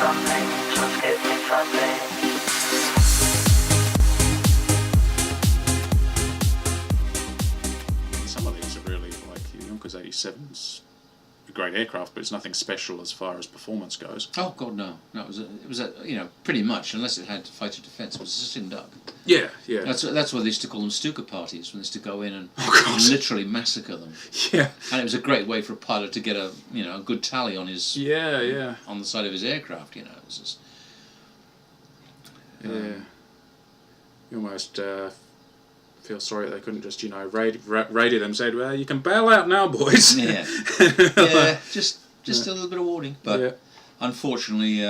something, just hit me something. Some of these are really, like the Yonkers 87's a great aircraft, but it's nothing special as far as performance goes. Oh God, no. It was a pretty much, unless it had fighter defence, it was a sitting duck. Yeah, yeah. That's why they used to call them Stuka parties, when they used to go in and literally massacre them. Yeah. And it was a great way for a pilot to get a good tally on his on the side of his aircraft. It was just, yeah. You almost feel sorry that they couldn't just radio them, say, well, you can bail out now, boys. Yeah. Just a little bit of warning, but unfortunately.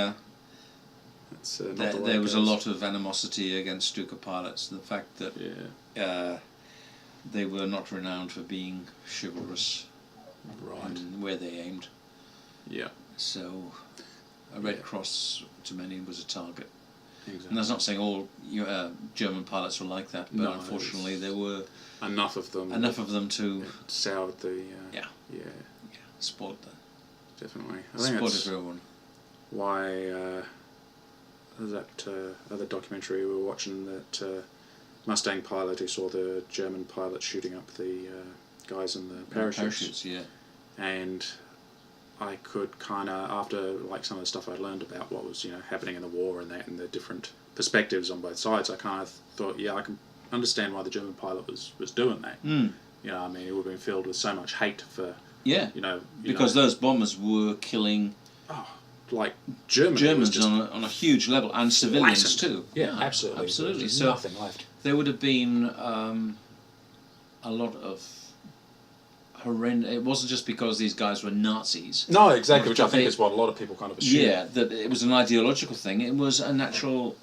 There was a lot of animosity against Stuka pilots. The fact that they were not renowned for being chivalrous in where they aimed. Yeah. So a Red Cross to many was a target. Exactly. And that's not saying all German pilots were like that, but unfortunately there were enough of them. To soured the. spoiled that. Definitely. I think think spoiled everyone. Why. That other documentary we were watching, that Mustang pilot who saw the German pilot shooting up the guys in the parachutes. And I could kind of, after like some of the stuff I'd learned about what was happening in the war and that, and the different perspectives on both sides, I kind of thought, I can understand why the German pilot was doing that. I mean, it would have been filled with so much hate for because those bombers were killing. Like Germans on a huge level, and civilians too. Yeah, absolutely. There's nothing left. There would have been a lot of horrendous. It wasn't just because these guys were Nazis. No, exactly, which I think is what a lot of people kind of assume. Yeah, that it was an ideological thing. It was a natural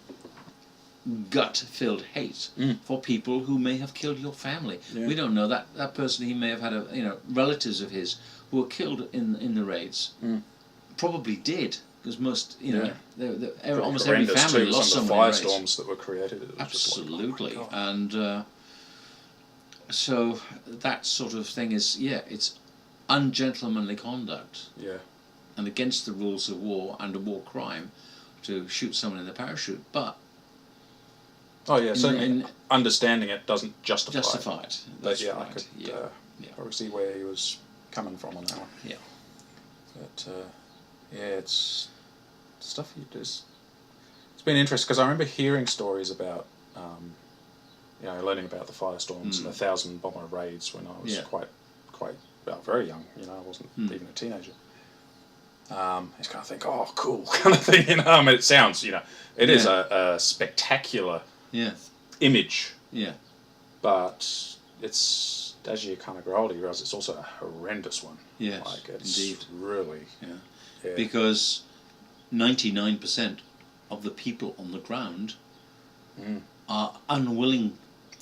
gut-filled hate for people who may have killed your family. Yeah. We don't know that person. He may have had relatives of his who were killed in the raids. Probably did, because most almost every family lost some of the firestorms that were created. Absolutely, like, and so that sort of thing is it's ungentlemanly conduct. Yeah, and against the rules of war and a war crime to shoot someone in the parachute, but. Certainly understanding it doesn't justify it. But I could probably see where he was coming from on that one. Yeah. But it's stuff you just. It's been interesting because I remember hearing stories about, learning about the firestorms and the 1,000 bomber raids when I was quite very young. I wasn't even a teenager. It's kind of think, oh, cool, kind of thing. I mean, it sounds, it is a spectacular image. Yeah. But it's, as you kind of grow older, you realise it's also a horrendous one. Yes, it's indeed. Really. Yeah. Because 99% of the people on the ground are unwilling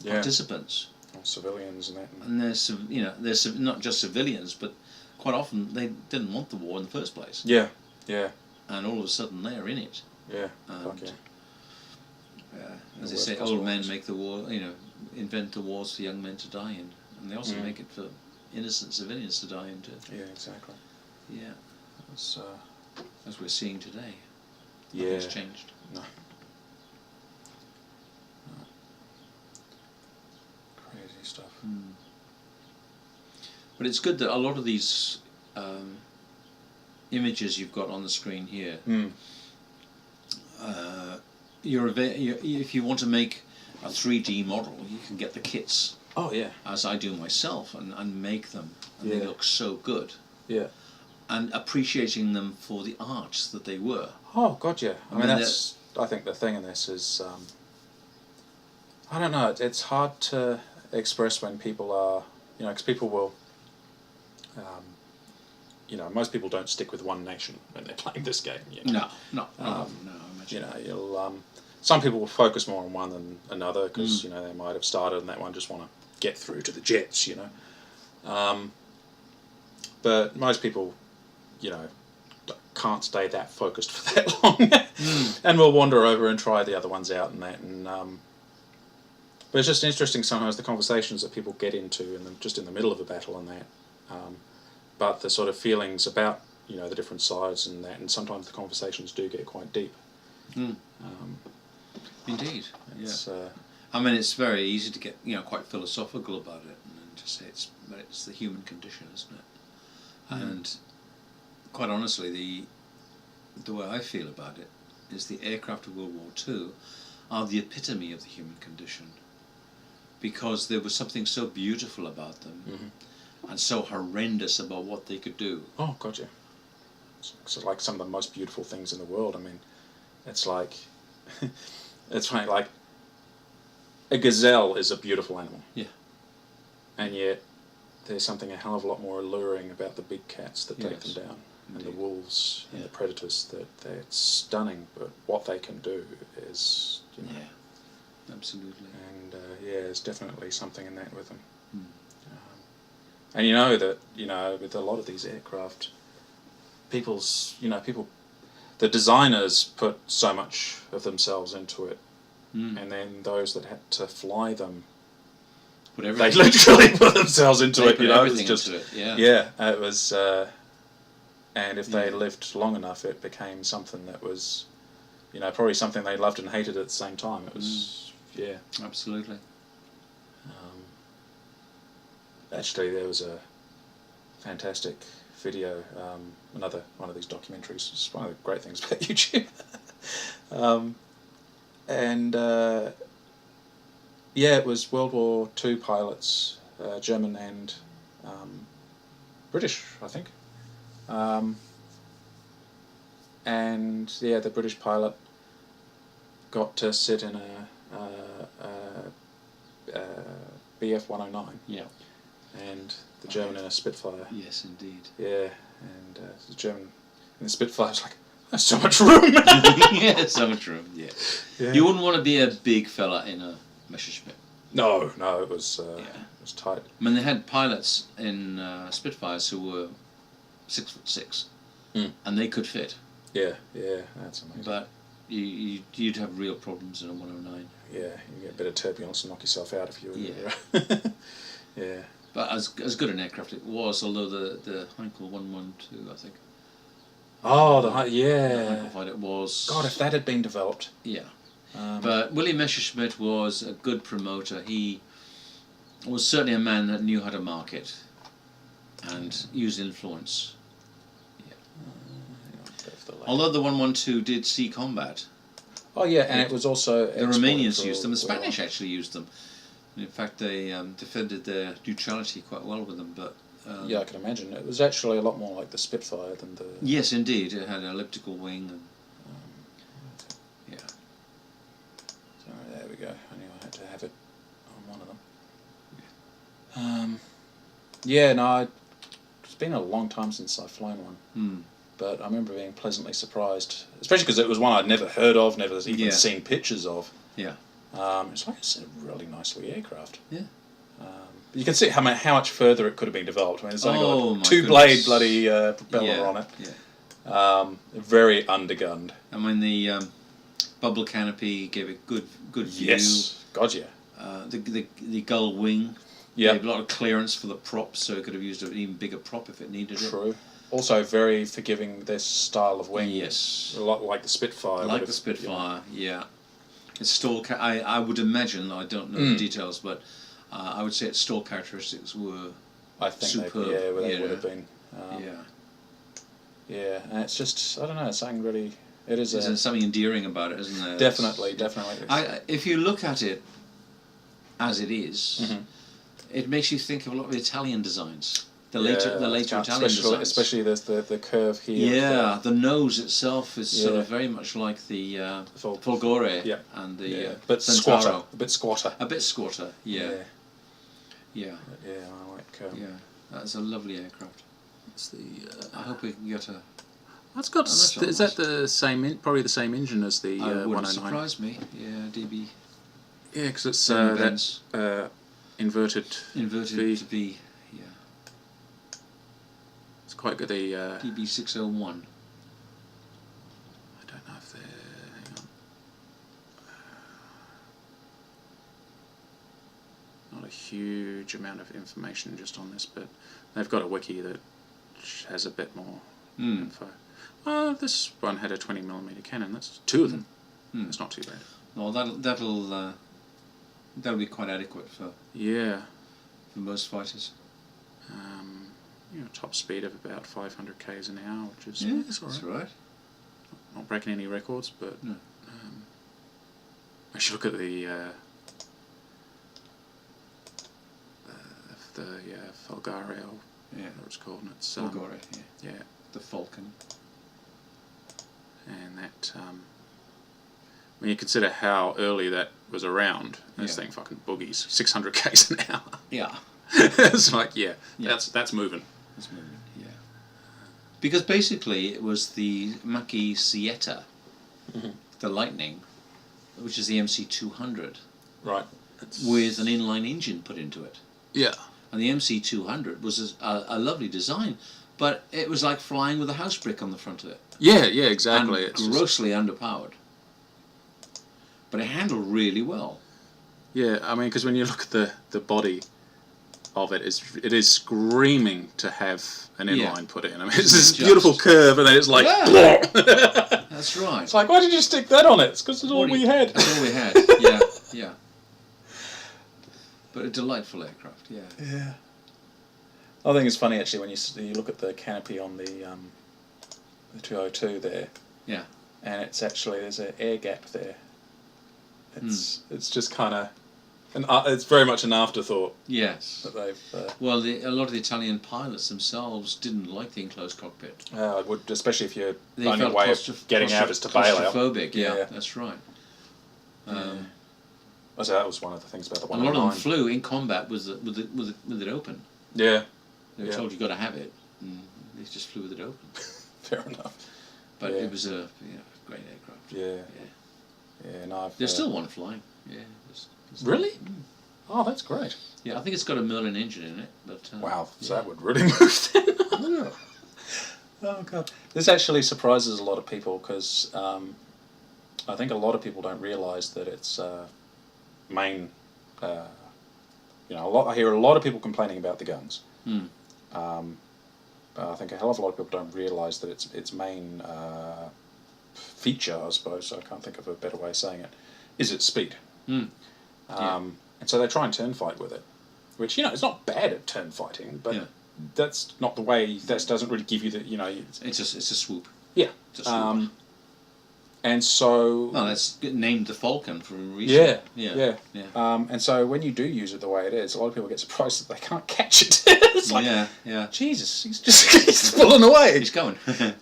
participants. Or civilians and that. And they're not just civilians, but quite often they didn't want the war in the first place. Yeah, yeah. And all of a sudden they're in it. Yeah, as they say, old men make the war, invent the wars for young men to die in. And they also make it for innocent civilians to die in too. Yeah, exactly. Yeah. As we're seeing today. Yeah. Nothing's changed. No. Crazy stuff. But it's good that a lot of these images you've got on the screen here, if you want to make a 3D model, you can get the kits. Oh, yeah. As I do myself, and make them. And they look so good. Yeah. And appreciating them for the art that they were. Oh, God, yeah. I mean, I think the thing in this is, I don't know, it's hard to express when people are, because people will, most people don't stick with one nation when they're playing this game. No, imagine. Some people will focus more on one than another because, they might have started and that one just want to get through to the jets, But most people, can't stay that focused for that long, and will wander over and try the other ones out and that. And but it's just interesting sometimes the conversations that people get into, just in the middle of a battle and that. But the sort of feelings about the different sides and that, and sometimes the conversations do get quite deep. Indeed, it's, I mean, it's very easy to get quite philosophical about it and just say it's the human condition, isn't it? And quite honestly, the way I feel about it is the aircraft of World War II are the epitome of the human condition, because there was something so beautiful about them and so horrendous about what they could do. Oh, God, yeah. It's like some of the most beautiful things in the world. I mean, it's like, it's funny, like, a gazelle is a beautiful animal. Yeah. And yet, there's something a hell of a lot more alluring about the big cats that take them down. Indeed. And the wolves and the predators, that they're stunning, but what they can do is, Yeah, absolutely. And there's definitely something in that with them. And you know that, with a lot of these aircraft, people, the designers put so much of themselves into it, and then those that had to fly them, they literally put themselves into it. Everything it was just into it. It was. And if they lived long enough, it became something that was, probably something they loved and hated at the same time. It was, absolutely. Actually, there was a fantastic video, another one of these documentaries. It's one of the great things about YouTube. It was World War II pilots, German and British, I think. The British pilot got to sit in a BF-109. Yeah. And the German in a Spitfire. Yes, indeed. Yeah, and the German in the Spitfire was like, there's so much room. Yeah, so much room. Yeah. You wouldn't want to be a big fella in a Messerschmitt. No, it was tight. I mean, they had pilots in Spitfires who were 6'6", and they could fit. Yeah, that's amazing. But you'd have real problems in a 109. Yeah, you get a bit of turbulence and knock yourself out if you were. Yeah. Yeah. But as good an aircraft it was, although the Heinkel 112, I think. Oh, the Heinkel fighter was. God, if that had been developed. Yeah. But William Messerschmitt was a good promoter. He was certainly a man that knew how to market and use influence. Although the 112 did see combat. Oh yeah, and it was also the Romanians used them. The Spanish actually used them. In fact, they defended their neutrality quite well with them. But I can imagine it was actually a lot more like the Spitfire than the. Yes, indeed, it had an elliptical wing. And, So there we go. I knew I had to have it on one of them. It's been a long time since I've flown one. But I remember being pleasantly surprised, especially because it was one I'd never heard of, never even seen pictures of. Yeah. It's a really nicely aircraft. Yeah. You can see how much further it could have been developed. I mean, it's only got a 2-blade bloody propeller on it. Yeah. Very undergunned. I mean, the bubble canopy gave it good view. Yes. God, yeah. The gull wing gave a lot of clearance for the props, so it could have used an even bigger prop if it needed it. True. Also very forgiving, this style of wing. Yes. A lot like the Spitfire. Like the Spitfire, Its stall, I would imagine, I don't know the details, but I would say its stall characteristics were superb. They would have been. And it's just, I don't know, it's something really, There's something endearing about it, isn't there? Definitely. If you look at it as it is, it makes you think of a lot of Italian designs. The later Italian designs. Especially the curve here. Yeah, the nose itself is sort of very much like the Folgore and the but Centauro. a bit squatter. A bit squatter, yeah. I like. That's a lovely aircraft. It's the. I hope we can get a. That's got. Is that the same? Probably the same engine as the 109. Wouldn't surprise me. Yeah, DB. Yeah, because it's that inverted V. to V. Yeah. It's quite good. The DB601. I don't know if they're. Hang on. Not a huge amount of information just on this, but they've got a wiki that has a bit more This one had a 20mm cannon. That's 2 of them. That's not too bad. No, that'll be quite adequate for most fighters. Top speed of about 500 k's an hour, which is that's all right. That's right. Not breaking any records, but no. I should look at the Folgario, whatever it's called. And it's Folgario, yeah, the Falcon. And that when you consider how early that was around, this thing fucking boogies 600 k's an hour. Yeah. It's like that's moving. That's moving. Yeah. Because basically it was the Macchi Sieta, the Lightning, which is the MC200, right, with an inline engine put into it. Yeah. And the MC200 was a lovely design, but it was like flying with a house brick on the front of it. Yeah, exactly. And it's grossly underpowered. But it handled really well. Yeah, I mean, because when you look at the body of it, it is screaming to have an inline put in. I mean, it's this beautiful curve, and then it's like, that's right. It's like, why did you stick that on it? It's because it's all we had. It's all we had. Yeah. But a delightful aircraft. Yeah. Yeah. I think it's funny actually when you look at the canopy on the 202 there. Yeah. And it's actually there's an air gap there. It's just kind of, it's very much an afterthought. Yes. That they've. Well, a lot of the Italian pilots themselves didn't like the enclosed cockpit. I would, especially if you're They only felt way of getting out is to bail out. Claustrophobic. Yeah, that's right. So that was one of the things about the 109. A lot of them flew in combat with it open. Yeah. They were told you've got to have it, and they just flew with it open. Fair enough. But it was a great aircraft. Yeah. And there's still one flying. Yeah. Really? Oh, that's great. Yeah, I think it's got a Merlin engine in it. But wow, so that would really move then. Oh god. This actually surprises a lot of people because I think a lot of people don't realise that it's main. I hear a lot of people complaining about the guns. I think a hell of a lot of people don't realise that its main feature, I suppose, I can't think of a better way of saying it, is its speed. And so they try and turn fight with it, which it's not bad at turn fighting, but that's not the way. That doesn't really give you the It's a swoop. Yeah. It's a swoop. And so. Well, that's named the Falcon for a reason. Yeah. And so when you do use it the way it is, a lot of people get surprised that they can't catch it. It's like, Jesus, he's pulling away. He's going.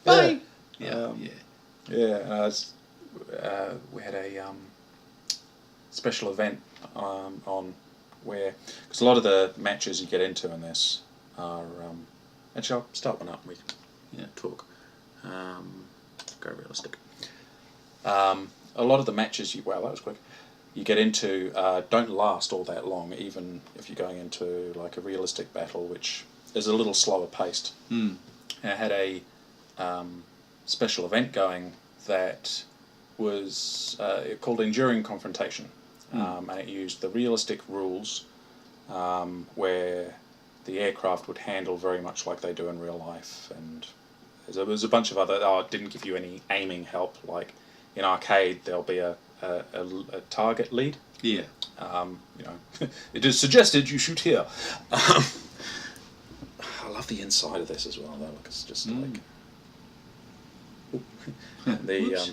Bye. We had a special event on where, because a lot of the matches you get into in this are, actually I'll start one up and we can talk. Go realistic. A lot of the matches wow, that was quick. You get into don't last all that long, even if you're going into like a realistic battle, which is a little slower paced. And I had a special event going that was called Enduring Confrontation, and it used the realistic rules where the aircraft would handle very much like they do in real life, and there was a bunch of other. It didn't give you any aiming help. Like in arcade, there'll be a target lead. Yeah. It is suggested you shoot here. I love the inside of this as well. Though, it's just like the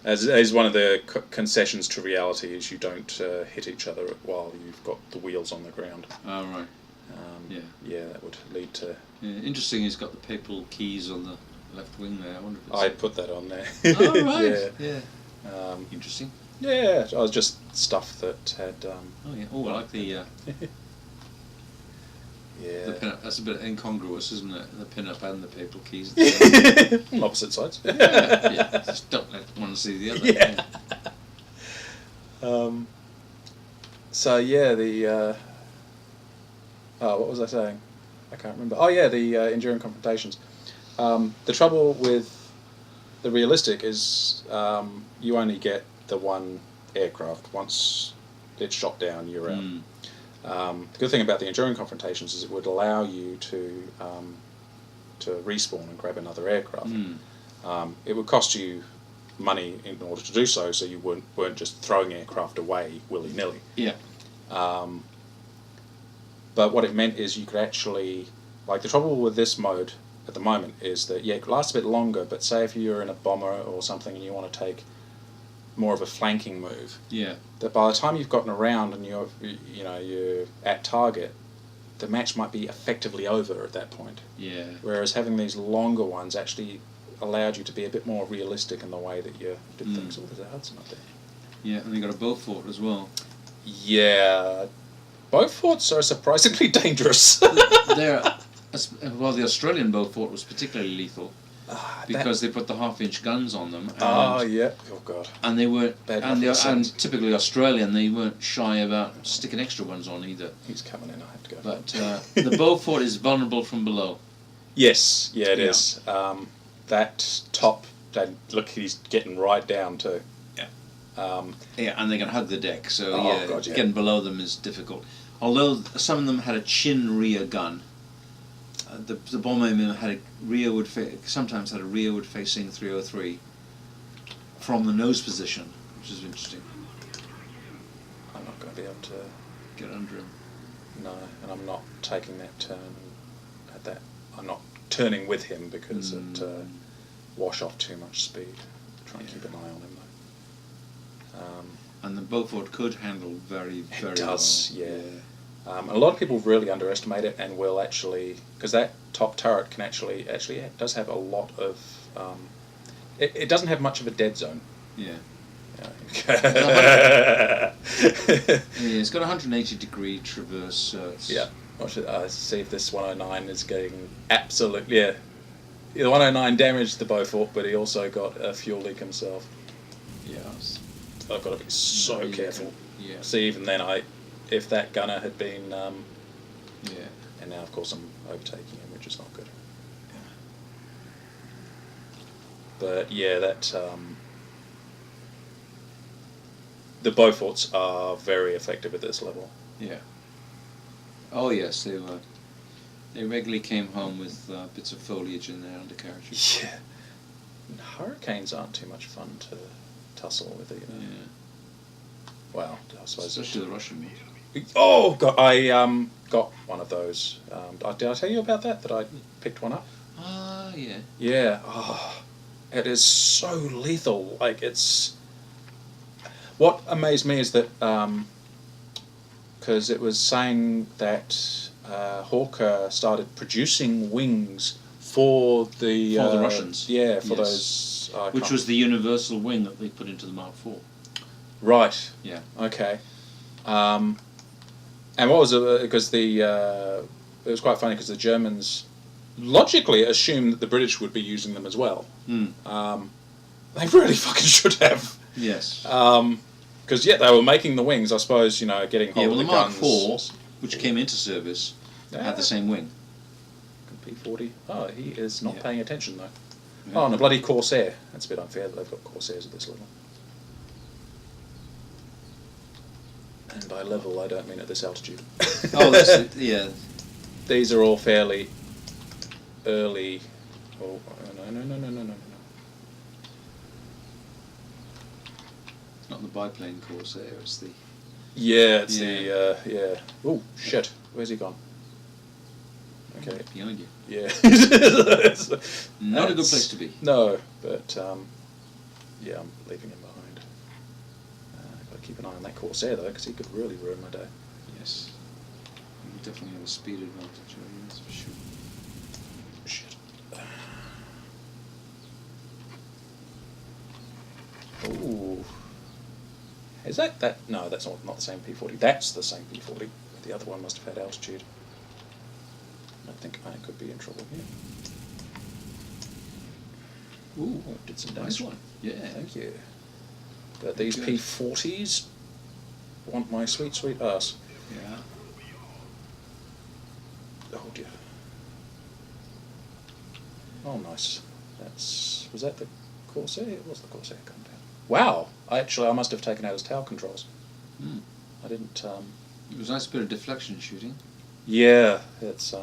as one of the concessions to reality is you don't hit each other while you've got the wheels on the ground. Oh right. Yeah, that would lead to. Yeah, interesting. He's got the papal keys on the left wing there. I wonder if I put that on there. Oh right. Yeah. Interesting. Yeah, I was just stuff that had. Oh yeah. Oh, I like the. Yeah. The pin-up. That's a bit incongruous, isn't it? The pin-up and the papal keys. On opposite sides. Yeah. Just don't let one see the other. Yeah. So yeah, the. What was I saying? I can't remember. Oh yeah, the Enduring Confrontations. The trouble with the realistic is you only get the one aircraft. Once it's shot down, you're out. The good thing about the Enduring Confrontations is it would allow you to to respawn and grab another aircraft. Mm. It would cost you money in order to do so, so you weren't just throwing aircraft away willy-nilly. Yeah. But what it meant is you could actually, like, the trouble with this mode at the moment is that, yeah, it lasts a bit longer, but say if you're in a bomber or something and you want to take more of a flanking move, Yeah. that by the time you've gotten around and you're at target, the match might be effectively over at that point. Yeah. Whereas having these longer ones actually allowed you to be a bit more realistic in the way that you did things. Oh, there's a Hudson up there. Yeah, and they got a Beaufort as well. Yeah, Beauforts are surprisingly dangerous. They're well, the Australian Beaufort was particularly lethal because they put the half-inch guns on them. And, yeah. Oh god. and they weren't, Bad enough for the and Suns. typically Australian, they weren't shy about sticking extra ones on either. He's coming in. I have to go. But the Beaufort is vulnerable from below. Yes, yeah, it Yeah. is. That top, look, he's getting right down too. Yeah. Yeah, and they can hug the deck, so Oh, God, yeah. getting below them is difficult. Although some of them had a chin rear gun, the bomberman had a rearward sometimes had a rearward facing 303 from the nose position, which is interesting. I'm not going to be able to Get under him. no, and I'm not taking that turn at that. I'm not turning with him because it wash off too much speed. Try and keep an eye on him though. And the Beaufort could handle very, very It does, well. yeah. A lot of people really underestimate it and will actually, because that top turret can actually it does have a lot of. It doesn't have much of a dead zone. Yeah. Yeah. Yeah, it's got a 180 degree traverse, so it's... Yeah. Watch it. See if this 109 is getting absolutely. Yeah. The 109 damaged the Beaufort, but he also got a fuel leak himself. Yeah. I've got to be so Yeah. careful. Yeah. See, even then, if that gunner had been, Yeah. and now of course I'm overtaking him, which is not good. But yeah, that the Beauforts are very effective at this level. Yeah. Oh yes, they were. They regularly came home with bits of foliage in their undercarriage. Yeah. And Hurricanes aren't too much fun to tussle with either. Yeah. Well, I suppose. Especially the Russian ones. Oh God! I got one of those. Did I tell you about that? That I picked one up. Ah, yeah. Yeah. Oh, it is so lethal. Like it's. What amazed me is that because it was saying that Hawker started producing wings for the Russians. Yeah, for Yes. those. Which was the universal wing that they put into the Mark IV. right. Yeah. Okay. And what was it? Because it was quite funny because the Germans logically assumed that the British would be using them as well. Mm. They really fucking should have. Yes. Because they were making the wings. I suppose getting hold of the the Mark guns. IV, which came into service, had the same wing. P40. Oh, he is not Yeah. paying attention though. Yeah. Oh, and a bloody Corsair. That's a bit unfair that they've got Corsairs at this level. And by level, I don't mean at this altitude. Oh, that's it. Yeah. These are all fairly early. Oh, no. Not the biplane Corsair, it's the... Yeah, it's Yeah. the yeah. Oh shit! Where's he gone? Okay. Behind you. Yeah. Not a good place to be. No, but yeah, I'm leaving him behind. Got to keep an eye on that Corsair though, because he could really ruin my day. Yes. You definitely have a speed advantage over you, that's for sure. Shit. Ooh. Is that? No, that's not the same P40. That's the same P40. The other one must have had altitude. I think I could be in trouble here. Ooh, Oh, did some nice damage. one. Yeah. Thank you. But these Good. P40s want my sweet, sweet ass. Yeah. Oh dear. Oh, nice. Was that the Corsair? It was the Corsair. Calm down. Wow. I must have taken out his tail controls. Mm. I didn't. It was a nice bit of deflection shooting. Yeah, it's.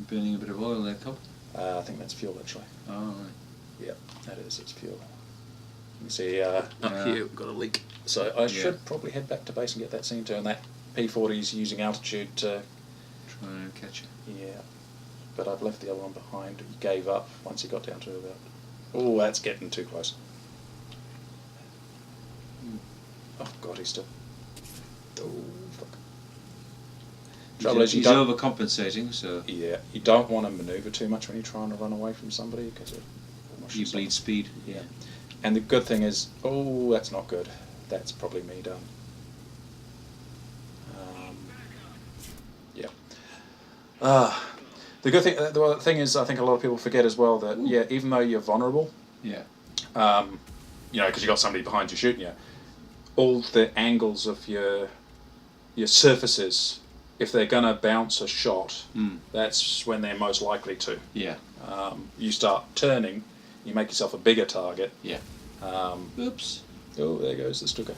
Burning a bit of oil there, Cobb. I think that's fuel, actually. Oh, right. Yep, that is. It's fuel. You can see up here we've got a leak. So I should probably head back to base and get that seen to. And that P-40's using altitude to... Try and catch it. Yeah. But I've left the other one behind. He gave up once he got down to about... Oh, that's getting too close. Oh, God, he's still... Oh, fuck. Trouble is, he's overcompensating, so... Yeah, you don't want to manoeuvre too much when you're trying to run away from somebody, because it almost... You bleed speed. Yeah. And the good thing is... Oh, that's not good. That's probably me done. Yeah. The good thing... the thing is, I think a lot of people forget as well that, yeah, even though you're vulnerable... Yeah. You know, because you got somebody behind you shooting you, all the angles of your surfaces, if they're going to bounce a shot, that's when they're most likely to. Yeah. You start turning, you make yourself a bigger target. Yeah. Oops. Oh, there goes the Stuka.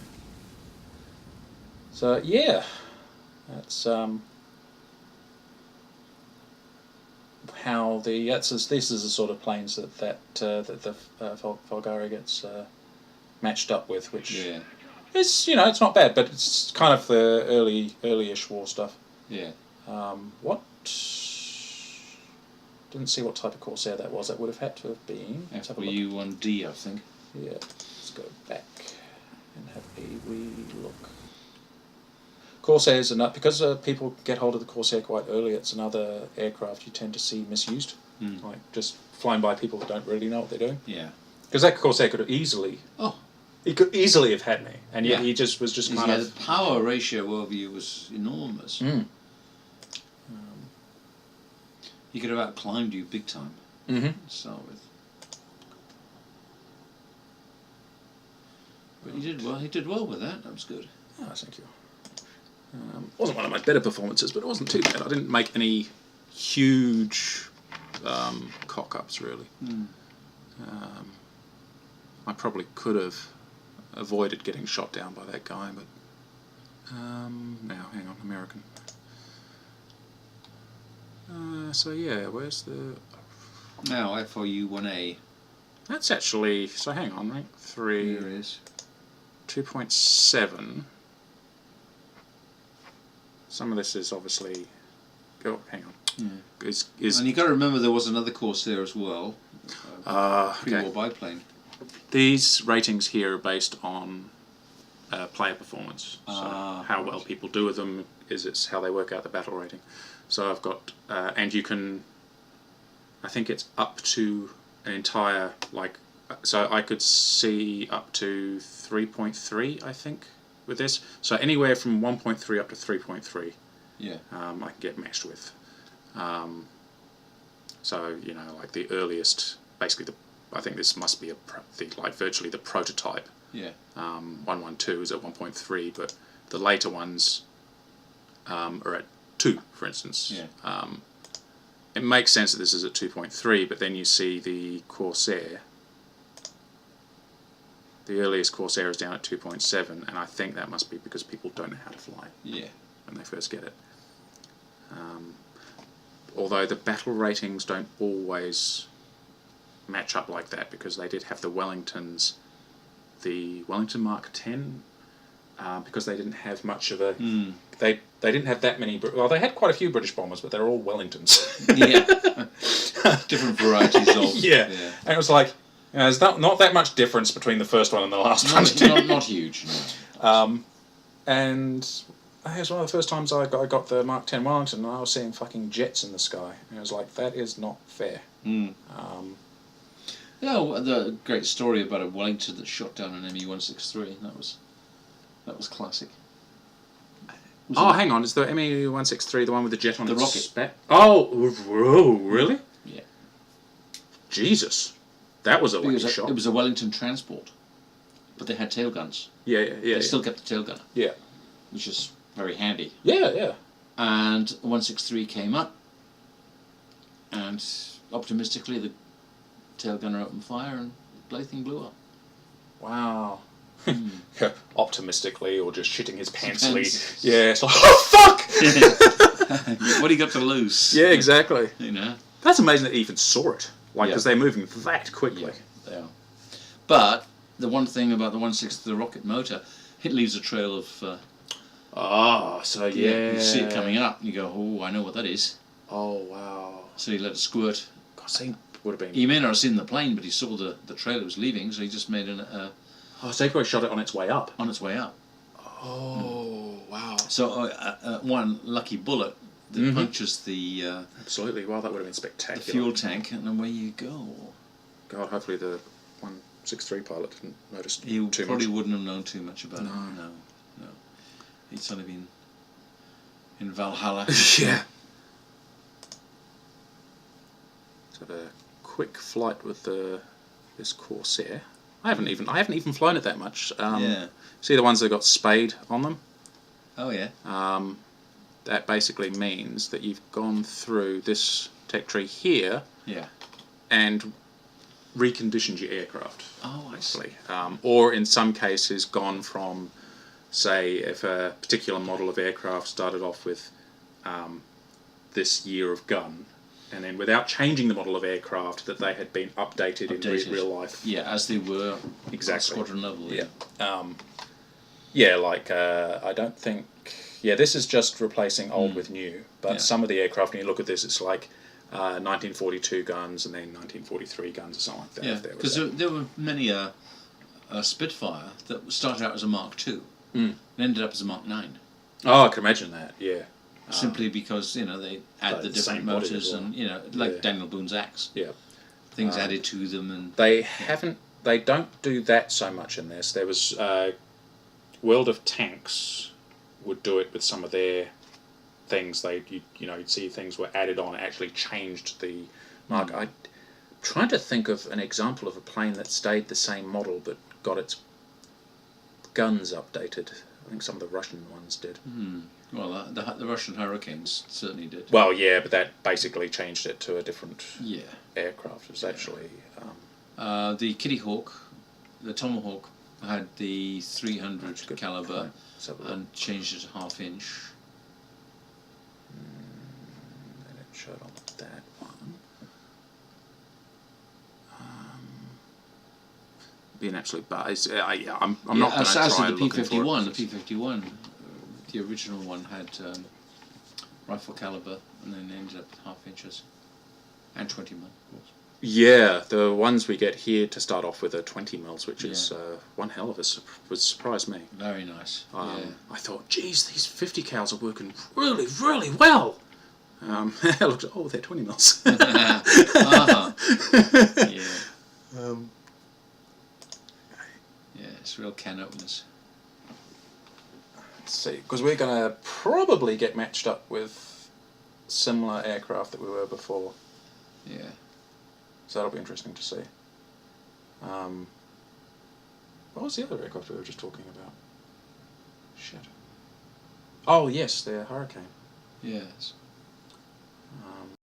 So, yeah, that's how this is the sort of planes that the Folgari gets matched up with, which is, you know, it's not bad, but it's kind of the early-ish war stuff. Yeah. What? Didn't see what type of Corsair that was. That would have had to have been. FW1D, I think. Yeah. Let's go back and have a wee look. Corsairs are not, because people get hold of the Corsair quite early. It's another aircraft you tend to see misused, like just flying by people that don't really know what they're doing. Yeah. Because that Corsair could have easily. Oh. He could easily have had me, and yet he just was just kind of. The power ratio over you was enormous. He could have outclimbed you big time. To start with. But he did well. He did well with that. That was good. Oh, thank you. Wasn't one of my better performances, but it wasn't too bad. I didn't make any huge cock-ups, really. I probably could have avoided getting shot down by that guy, but... now, hang on, American. So, yeah, where's the... Now, FOU1A. That's actually... So, hang on, rank 3... Here it is. 2.7... Some of this is obviously... Oh, hang on. Yeah. And you've got to remember there was another Corsair as well. Pre-war biplane. These ratings here are based on player performance. So how well people do with them it's how they work out the battle rating. So I've got... and you can... I think it's up to an entire... So I could see up to 3.3, I think, with this. So anywhere from 1.3 up to 3.3, I can get matched with. So, you know, like the earliest, basically, I think this must be virtually the prototype. Yeah. 112 is at 1.3, but the later ones are at 2, for instance. Yeah. It makes sense that this is at 2.3, but then you see the Corsair. The earliest Corsair is down at 2.7, and I think that must be because people don't know how to fly when they first get it. Although the battle ratings don't always match up like that, because they did have the Wellingtons, the Wellington Mark 10, because they didn't have much of a... They didn't have that many... Well, they had quite a few British bombers, but they're all Wellingtons. Different varieties of... Yeah. And it was like... You know, there's not that much difference between the first one and the last one. Not huge. No. And it was one of the first times I got the Mark 10 Wellington, and I was seeing fucking jets in the sky. And I was like, that is not fair. The great story about a Wellington that shot down an ME-163. That was classic. Hang on, is the ME-163 the one with the jet on the its rocket? Spec? Oh, really? Yeah. Jesus. That was a lucky shot. It was a Wellington transport, but they had tail guns. They still kept the tail gunner. Yeah. Which is very handy. Yeah. And 163 came up, and optimistically the tail gunner opened fire, and the bloody thing blew up. Wow. Optimistically, or just shitting his pantsly. Yeah, it's like, oh fuck! What do you got to lose? Yeah, exactly. You know. That's amazing that he even saw it. Like, because Yeah. they're moving that quickly. Yeah, they are. But the one thing about the 1/6 of the rocket motor, it leaves a trail of. So You see it coming up, and you go, "Oh, I know what that is." Oh, wow. So he let it squirt. God, so he would have been... He may not have seen the plane, but he saw the trail it was leaving, so he just made so he probably shot it on its way up. on its way up. Oh, wow. So one lucky bullet that punctures the Absolutely. Wow, that would have been spectacular. fuel tank, and away you go. God, hopefully the 163 pilot didn't notice He too probably much. wouldn't have known too much about it. No. He'd only been in Valhalla. Yeah. Let's have a quick flight with this Corsair. I haven't even flown it that much. Yeah. See the ones that got spade on them? Oh yeah. That basically means that you've gone through this tech tree here Yeah. and reconditioned your aircraft. Oh, I see. Or in some cases gone from, say, if a particular model of aircraft started off with this year of gun, and then without changing the model of aircraft, that they had been updated. In real life. Yeah, as they were. Exactly. Squadron level. Yeah. I don't think... Yeah, this is just replacing old with new, but some of the aircraft, when you look at this, it's like 1942 guns and then 1943 guns or something like that. Yeah, because there were many a Spitfire that started out as a Mark II and ended up as a Mark 9. Oh, I can imagine that, yeah. Simply because, they add the different same body motors as well. and, like Daniel Boone's axe. Yeah. Things added to them and... They don't do that so much in this. There was World of Tanks would do it with some of their things. You'd see things were added on, actually changed the mark. I'm trying to think of an example of a plane that stayed the same model but got its guns updated. I think some of the Russian ones did. Well, the Russian Hurricanes certainly did. Well, yeah, but that basically changed it to a different aircraft. It was actually... the Kitty Hawk, the Tomahawk, had the 300 caliber and changed it to 1/2 inch. And it showed on that one. Be an absolute buzz. I'm not going to try the looking for P-51. it. The P-51, the original one had rifle caliber and then ended up with 1/2 inches and 20 mil, of course. Yeah, the ones we get here to start off with are 20 mils, which is one hell of a surprised me. Very nice. I thought, geez, these 50 cals are working really, really well. I looked at, they're 20 mils. Yeah. Yeah, it's real can openers. Let's see, because we're going to probably get matched up with similar aircraft that we were before. Yeah. So that'll be interesting to see. What was the other aircraft we were just talking about? Shit. Oh yes, the Hurricane. Yes.